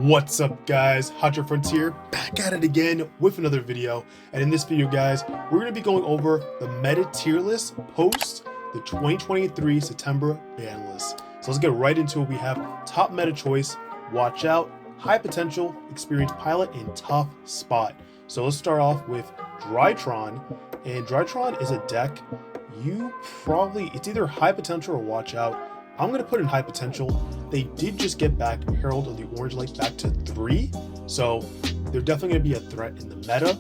What's up guys, Hotshotfrontier back at it again with another video, and in this video guys, we're going to be going over the meta tier list post the 2023 September ban list. So let's get right into it. We have top meta choice, watch out, high potential, experienced pilot, and tough spot. So let's start off with Drytron, and Drytron is a deck it's either high potential or watch out. I'm going to put in high potential. They did just get back Herald of the Orange Light back to 3, so they're definitely going to be a threat in the meta.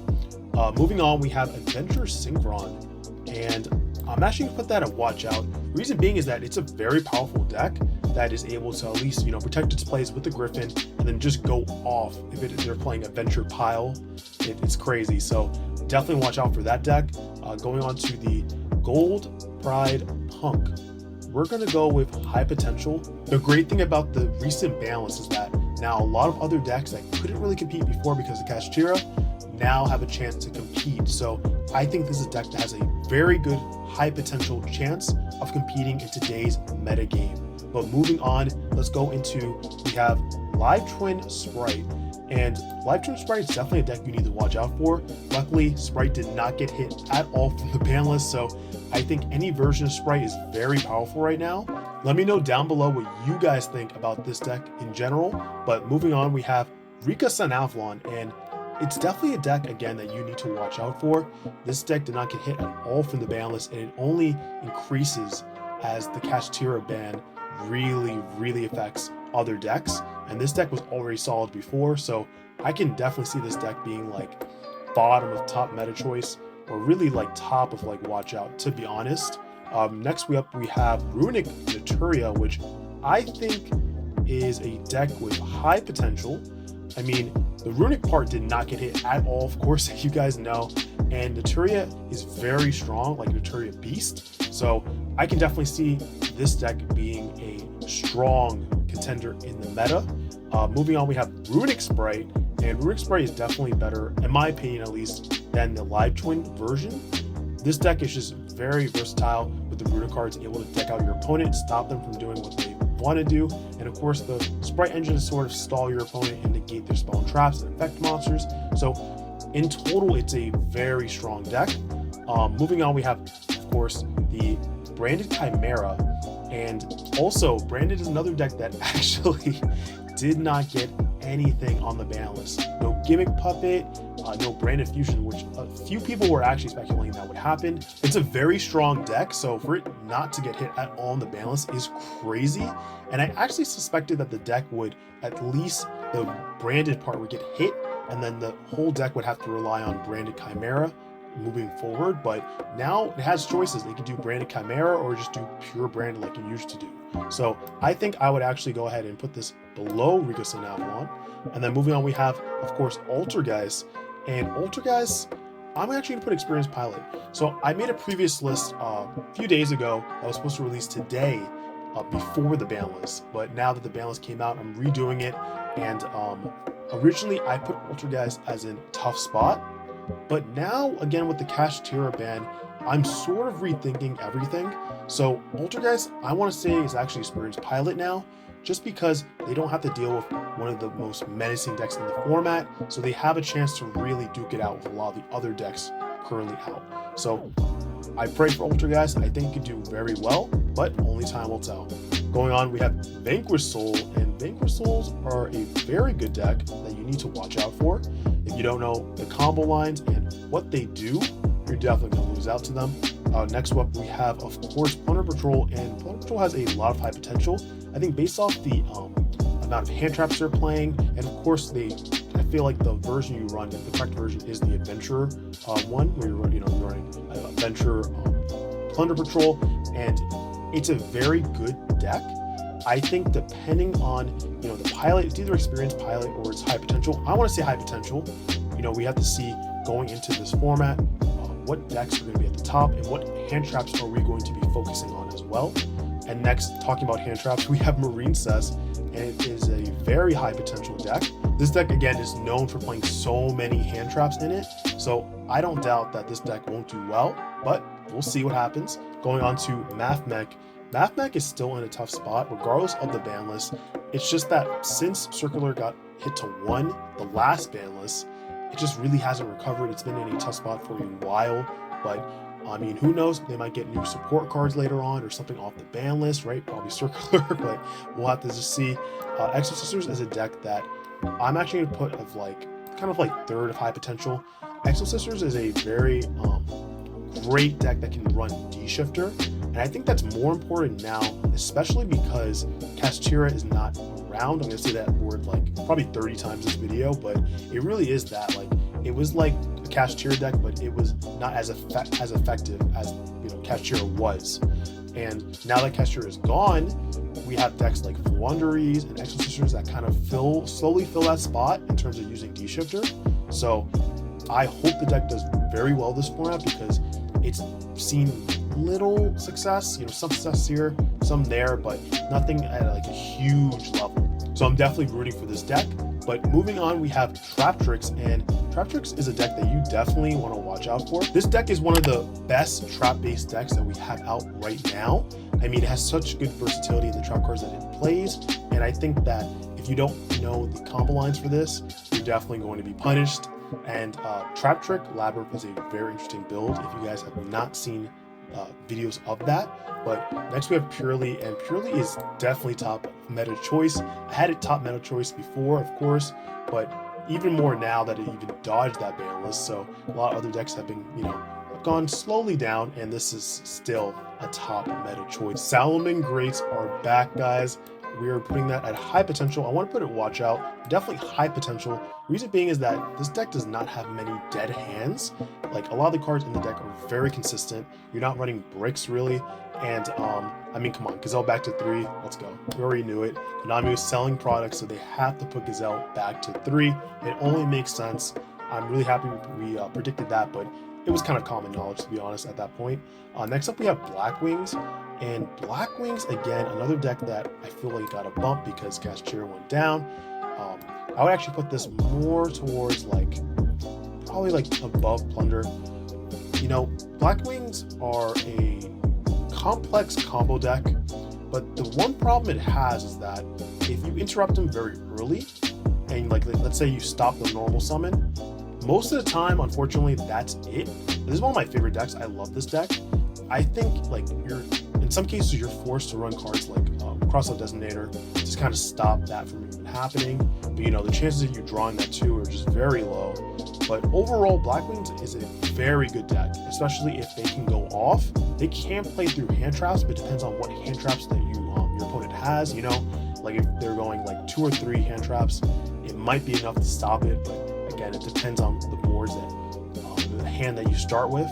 Moving on, we have Adventure Synchron, and I'm actually going to put that at watch out. Reason being is that it's a very powerful deck that is able to at least, protect its plays with the Griffin and then just go off if they're playing Adventure Pile. It's crazy, so definitely watch out for that deck. Going on to the Gold Pride Punk. We're going to go with high potential. The great thing about the recent ban list is that now a lot of other decks that couldn't really compete before because of Kashtira now have a chance to compete. So I think this is a deck that has a very good high potential chance of competing in today's meta game. But moving on, let's go into, we have Live Twin Sprite. And Live Twin Sprite is definitely a deck you need to watch out for. Luckily, Sprite did not get hit at all from the ban list, so I think any version of Sprite is very powerful right now. Let me know down below what you guys think about this deck in general. But moving on, we have Rika and Runic, and it's definitely a deck, again, that you need to watch out for. This deck did not get hit at all from the ban list, and it only increases as the Kashtira ban really affects other decks. And this deck was already solid before, so I can definitely see this deck being like bottom of top meta choice, or really like top of like watch out, to be honest. Next we have Runic Naturia, which I think is a deck with high potential. I mean, the Runic part did not get hit at all, of course, you guys know, and Naturia is very strong, like Naturia Beast, so I can definitely see this deck being a strong contender in the meta. Moving on, we have Runic Sprite, and Runic Sprite is definitely better, in my opinion at least, than the Live Twin version. This deck is just very versatile with the Runic cards, able to deck out your opponent, stop them from doing what they want to do, and of course the Sprite engine is sort of stall your opponent and negate their spell and traps and effect monsters. So in total, it's a very strong deck. Moving on, we have, of course, the Branded Chimera, and also Branded is another deck that actually did not get anything on the ban list. No Gimmick Puppet, no Branded Fusion, which a few people were actually speculating that would happen. It's a very strong deck, so for it not to get hit at all on the ban list is crazy. And I actually suspected that the deck would, at least the Branded part would get hit, and then the whole deck would have to rely on Branded Chimera moving forward. But now it has choices. They can do Branded Chimera or just do pure Branded like it used to do. So I think I would actually go ahead and put this below Rika and Runic. And then moving on, we have, of course, Altergeist. And Altergeist, I'm actually gonna put Experienced Pilot. So I made a previous list a few days ago that was supposed to release today, before the ban list. But now that the ban list came out, I'm redoing it. And originally I put Altergeist as in tough spot. But now, again, with the Kashtira ban, I'm sort of rethinking everything. So Altergeist, I want to say, is actually Experienced Pilot now, just because they don't have to deal with one of the most menacing decks in the format, so they have a chance to really duke it out with a lot of the other decks currently out. So I pray for Altergeist. I think it could do very well, but only time will tell. Going on, we have Vanquish Soul, and Vanquish Souls are a very good deck that you need to watch out for. If you don't know the combo lines and what they do, you're definitely going to lose out to them. Next up, we have, of course, Plunder Patrol, and Plunder Patrol has a lot of high potential. I think based off the amount of hand traps they're playing, and of course, I feel like the version you run, the correct version is the Adventure one, where you're running Adventure Plunder Patrol, and it's a very good deck. I think depending on, the pilot, it's either Experienced Pilot or it's high potential. I want to say high potential. We have to see going into this format, what decks are going to be at the top and what hand traps are we going to be focusing on as well. And next, talking about hand traps, we have Marine Cess, and it is a very high potential deck. This deck, again, is known for playing so many hand traps in it, so I don't doubt that this deck won't do well, but we'll see what happens. Going on to Mathmech. Mathmech is still in a tough spot regardless of the ban list. It's just that since Circular got hit to 1 the last ban list. It just really hasn't recovered. It's been in a tough spot for a while, but I mean, who knows? They might get new support cards later on or something off the ban list, right? Probably circular, but we'll have to just see. Exosisters is a deck that I'm actually going to put of like kind of like third of high potential. Exosisters is a very great deck that can run D-Shifter, and I think that's more important now, especially because Kashtira is not around. I'm going to say that word like probably 30 times this video, but it really is that. Like, it was like a Kashtira deck, but it was not as effective as, you know, Kashtira was. And now that Kashtira is gone, we have decks like Floowandereeze and Exosisters that kind of slowly fill that spot in terms of using D-Shifter. So I hope the deck does very well this format, because it's seen little success, you know, some success here, some there, but nothing at like a huge level. So I'm definitely rooting for this deck. But moving on, we have Traptrix, and Traptrix is a deck that you definitely want to watch out for. This deck is one of the best trap-based decks that we have out right now. I mean, it has such good versatility in the trap cards that it plays, and I think that if you don't know the combo lines for this, you're definitely going to be punished. And Traptrix Labyrinth is a very interesting build if you guys have not seen videos of that. But next we have Purrely, and Purrely is definitely top meta choice. I had it top meta choice before, of course, but even more now that it even dodged that ban list. So a lot of other decks have been, you know, gone slowly down, and this is still a top meta choice. Salamangreats are back, guys. We are putting that at high potential. I want to put it watch out. Definitely high potential. Reason being is that this deck does not have many dead hands. Like, a lot of the cards in the deck are very consistent. You're not running bricks really. And I mean, come on, Gazelle back to 3. Let's go. We already knew it. Konami was selling products, so they have to put Gazelle back to 3. It only makes sense. I'm really happy we predicted that, but it was kind of common knowledge, to be honest, at that point. Next up, we have Blackwings. And Blackwings, again, another deck that I feel like got a bump because Kashtira went down. I would actually put this more towards like, probably like above Plunder. You know, Blackwings are a complex combo deck, but the one problem it has is that if you interrupt them very early, and like let's say you stop the normal summon, most of the time, unfortunately, that's it. This is one of my favorite decks. I love this deck. I think like in some cases you're forced to run cards like Crossout Designator to just kind of stop that from even happening. But you know, the chances of you drawing that too are just very low. But overall, Blackwings is a very good deck, especially if they can go off. They can play through hand traps, but it depends on what hand traps that your opponent has. You know, like if they're going like 2 or 3 hand traps, it might be enough to stop it. But again, it depends on the boards that the hand that you start with.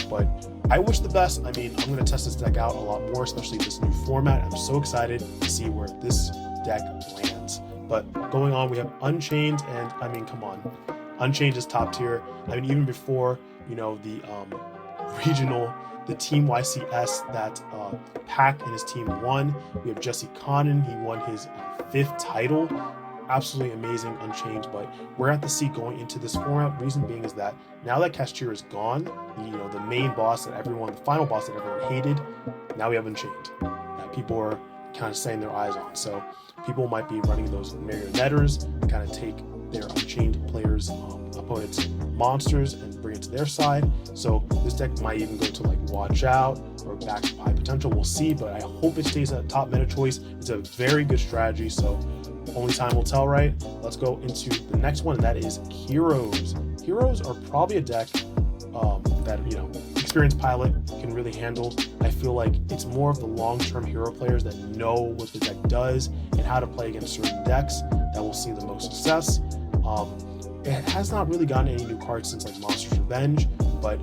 But I wish the best. I mean, I'm going to test this deck out a lot more, especially this new format. I'm so excited to see where this deck lands. But going on, we have Unchained, and I mean, come on. Unchained is top tier. I mean, even before, you know, the regional, the Team YCS that Pack and his team won. We have Jesse Connon. He won his 5th title. Absolutely amazing Unchained, but we're at the seat going into this format. Reason being is that now that Kashtira is gone, you know, the main boss that everyone, the final boss that everyone hated, now we have Unchained that people are kind of setting their eyes on. So people might be running those marionetters to kind of take their Unchained players' opponents' monsters and bring it to their side. So this deck might even go to like watch out or back to high potential. We'll see, but I hope it stays at top meta choice. It's a very good strategy, so only time will tell, right? Let's go into the next one, and that is Heroes. Heroes are probably a deck that, you know, experienced pilot can really handle. I feel like it's more of the long-term hero players that know what the deck does and how to play against certain decks that will see the most success. It has not really gotten any new cards since like Monster's Revenge, but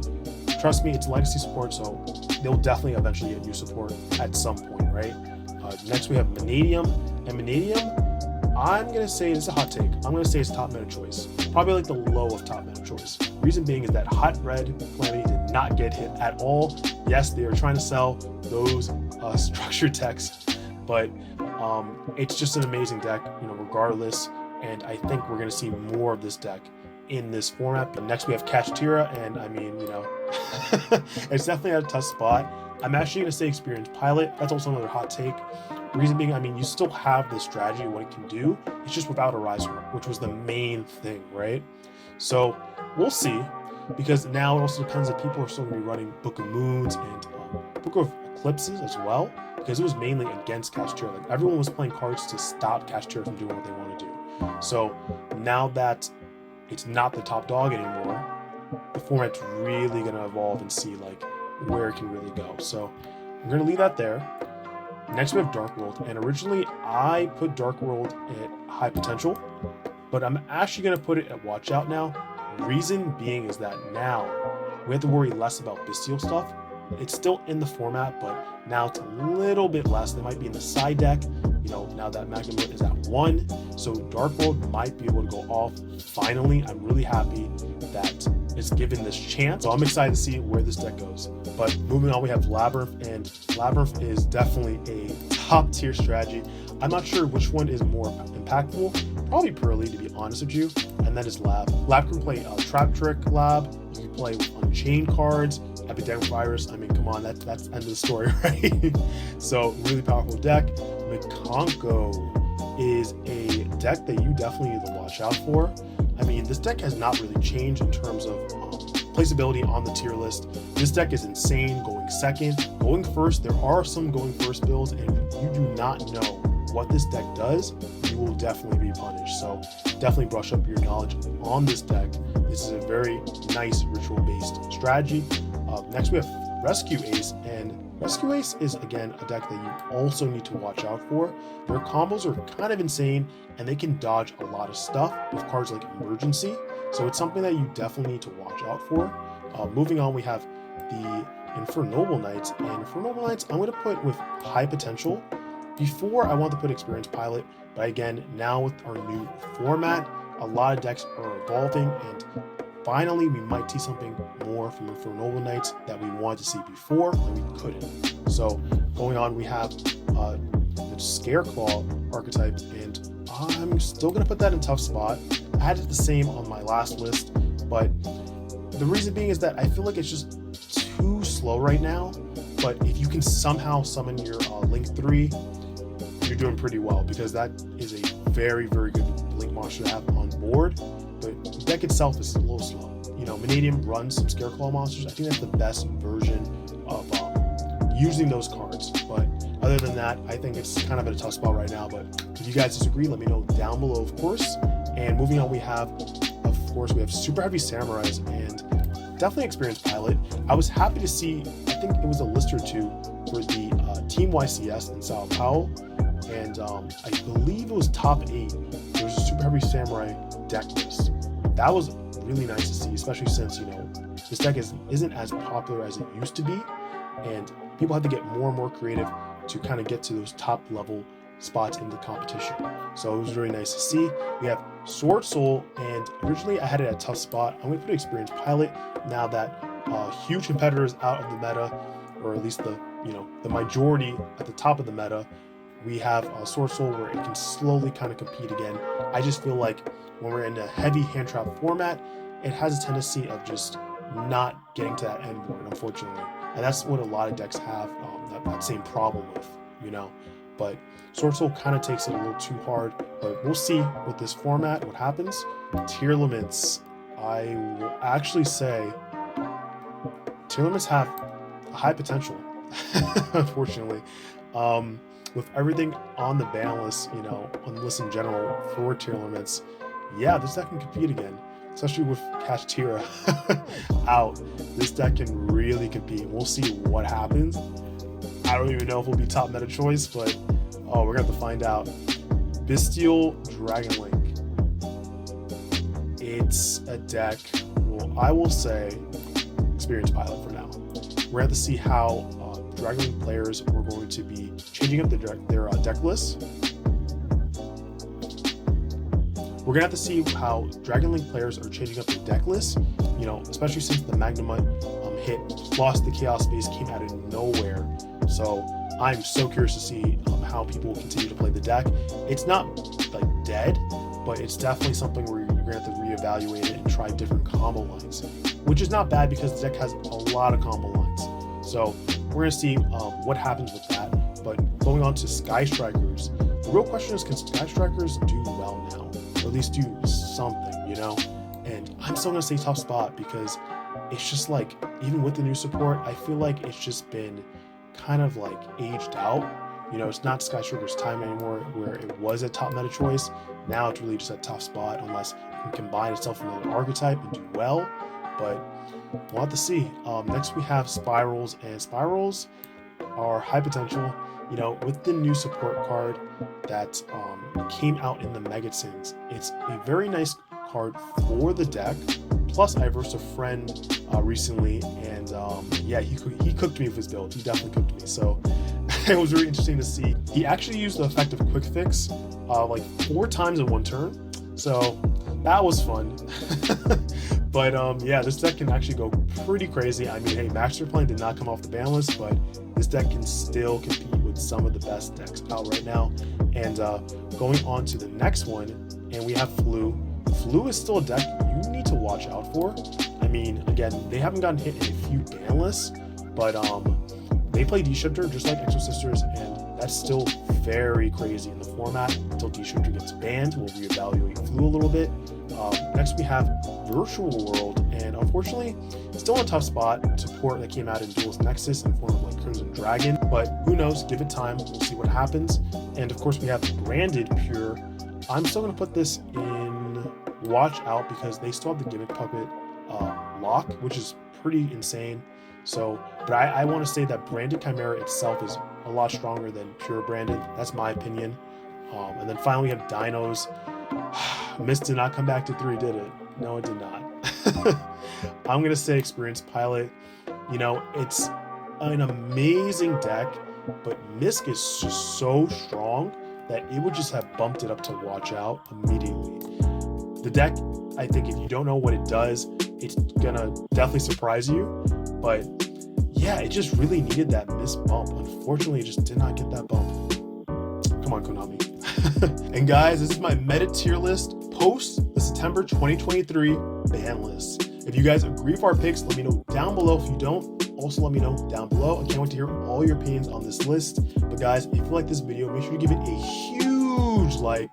trust me, it's legacy support, so they'll definitely eventually get new support at some point, right? Next we have Mannadium, and Mannadium, I'm going to say, this is a hot take, I'm going to say it's top meta choice. Probably like the low of top meta choice. Reason being is that Hot Red Calamity did not get hit at all. Yes, they are trying to sell those structured decks, but it's just an amazing deck, you know, regardless. And I think we're going to see more of this deck in this format. But next we have Kashtira, and I mean, you know, it's definitely at a tough spot. I'm actually going to say Experienced Pilot. That's also another hot take. Reason being, I mean, you still have the strategy and what it can do. It's just without a Rise Worm, which was the main thing, right? So we'll see, because now it also depends if people are still going to be running Book of Moons and Book of Eclipses as well, because it was mainly against Kashtira. Like, everyone was playing cards to stop Kashtira from doing what they want to do. So now that it's not the top dog anymore, the format's really going to evolve and see like where it can really go. So I'm going to leave that there. Next we have Dark World, and originally I put Dark World at high potential, but I'm actually going to put it at watch out now. Reason being is that now we have to worry less about bestial stuff. It's still in the format, but now it's a little bit less. They might be in the side deck, you know, now that Magnum is at 1. So Dark World might be able to go off. Finally, I'm really happy that it's given this chance. So I'm excited to see where this deck goes. But moving on, we have Labyrinth, and Labyrinth is definitely a top tier strategy. I'm not sure which one is more impactful. Probably Purrely, to be honest with you. And that is Lab. Lab can play Traptrix Lab. You can play with Unchained cards. Epidemic Virus, I mean, come on, that's the end of the story, right? So really powerful deck. Mikonko is a deck that you definitely need to watch out for. I mean, this deck has not really changed in terms of placeability on the tier list. This deck is insane, going second. Going first, there are some going first builds, and if you do not know what this deck does, you will definitely be punished. So definitely brush up your knowledge on this deck. This is a very nice ritual-based strategy. Next we have Rescue Ace, and Rescue Ace is again a deck that you also need to watch out for. Their combos are kind of insane, and they can dodge a lot of stuff with cards like Emergency, so it's something that you definitely need to watch out for. Moving on, we have the Infernoble Knights, and Infernoble Knights I'm going to put with high potential. Before I want to put Experience Pilot, but again, now with our new format, a lot of decks are evolving, and finally, we might see something more from Infernoble Knights that we wanted to see before and we couldn't. So going on, we have the Scareclaw archetype, and I'm still going to put that in tough spot. I had it the same on my last list, but the reason being is that I feel like it's just too slow right now. But if you can somehow summon your Link 3, you're doing pretty well, because that is a very, very good Link monster to have on board. But the deck itself is a little slow. You know, Mannadium runs some Scareclaw monsters. I think that's the best version of using those cards. But other than that, I think it's kind of at a tough spot right now. But if you guys disagree, let me know down below, of course. And moving on, we have Super Heavy Samurais, and definitely Experience Pilot. I was happy to see, I think it was a list or two for the Team YCS in Sao Paulo. And I believe it was top 8. There was a Super Heavy Samurai deck list. That was really nice to see, especially since, you know, this deck isn't as popular as it used to be, and people had to get more and more creative to kind of get to those top level spots in the competition. So it was really nice to see. We have Sword Soul, and originally I had it at a tough spot. I'm going to put Experience Pilot now that huge competitors out of the meta, or at least the majority at the top of the meta. We have Sourceful, where it can slowly kind of compete again. I just feel like when we're in a heavy hand trap format, it has a tendency of just not getting to that end board, unfortunately. And that's what a lot of decks have that same problem with, you know. But Sourceful kind of takes it a little too hard. But we'll see with this format what happens. Tearlaments, I will actually say Tearlaments have a high potential, unfortunately. With everything on the ban list, you know, on the list in general for Tearlaments, yeah, this deck can compete again, especially with Kashtira out. This deck can really compete. We'll see what happens. I don't even know if it'll be top meta choice, but we're gonna have to find out. Bestial Dragon Link. It's a deck. Well, I will say Experience Pilot for now. We're gonna have to see how Dragon Link players are going to be changing up their deck lists. We're gonna have to see how Dragon Link players are changing up their deck lists. You know, especially since the Magnamut hit, plus the Chaos Space came out of nowhere. So I'm so curious to see how people will continue to play the deck. It's not like dead, but it's definitely something where you're gonna have to reevaluate it and try different combo lines, which is not bad because the deck has a lot of combo lines. So we're gonna see what happens with that. But going on to Sky Strikers. The real question is, can Sky Strikers do well now? Or at least do something, you know? And I'm still gonna say tough spot because it's just like, even with the new support, I feel like it's just been kind of like aged out. You know, it's not Sky Striker's time anymore where it was a top meta choice. Now it's really just a tough spot unless it can combine itself with another archetype and do well. But we'll have to see. Next we have Spirals, and Spirals are high potential. You know, with the new support card that came out in the Megatins, it's a very nice card for the deck. Plus, I versed a friend recently, and yeah, he cooked me with his build. He definitely cooked me. So it was really interesting to see. He actually used the effective Quick Fix like 4 times in one turn. So that was fun. But yeah, this deck can actually go pretty crazy. I mean, hey, Master Plan did not come off the ban list, but this deck can still compete with some of the best decks out right now. And going on to the next one, and we have Flu. Flu is still a deck you need to watch out for. I mean, again, they haven't gotten hit in a few ban lists, but they play D-Shifter just like Exosisters, and that's still very crazy in the format until D-Shifter gets banned. We'll reevaluate Flu a little bit. Next we have Virtual World, and unfortunately, still in a tough spot. Support that came out in Duelist Nexus in the form of like Crimson Dragon, but who knows? Give it time. We'll see what happens. And of course, we have Branded Pure. I'm still going to put this in watch out because they still have the Gimmick Puppet lock, which is pretty insane. So, but I want to say that Branded Chimera itself is a lot stronger than Pure Branded. That's my opinion. And then finally, we have Dinos. Mist did not come back to 3, did it? No, it did not. I'm going to say Experienced Pilot. You know, it's an amazing deck, but Misk is just so strong that it would just have bumped it up to watch out immediately. The deck, I think if you don't know what it does, it's gonna definitely surprise you. But yeah, it just really needed that Misk bump. Unfortunately, it just did not get that bump. Come on, Konami. And guys, this is my meta tier list post the September 2023 ban list. If you guys agree with our picks, let me know down below. If you don't, also let me know down below. I can't wait to hear all your opinions on this list. But guys, if you like this video, make sure you give it a huge like.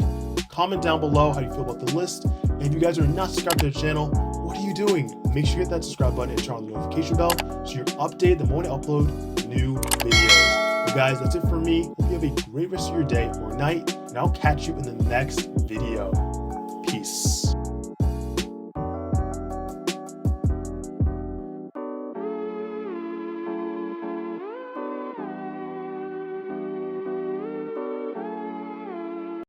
Comment down below how you feel about the list. And if you guys are not subscribed to the channel, what are you doing? Make sure you hit that subscribe button and turn on the notification bell so you're updated the moment I upload new videos. But guys, that's it for me. Hope you have a great rest of your day or night, and I'll catch you in the next video.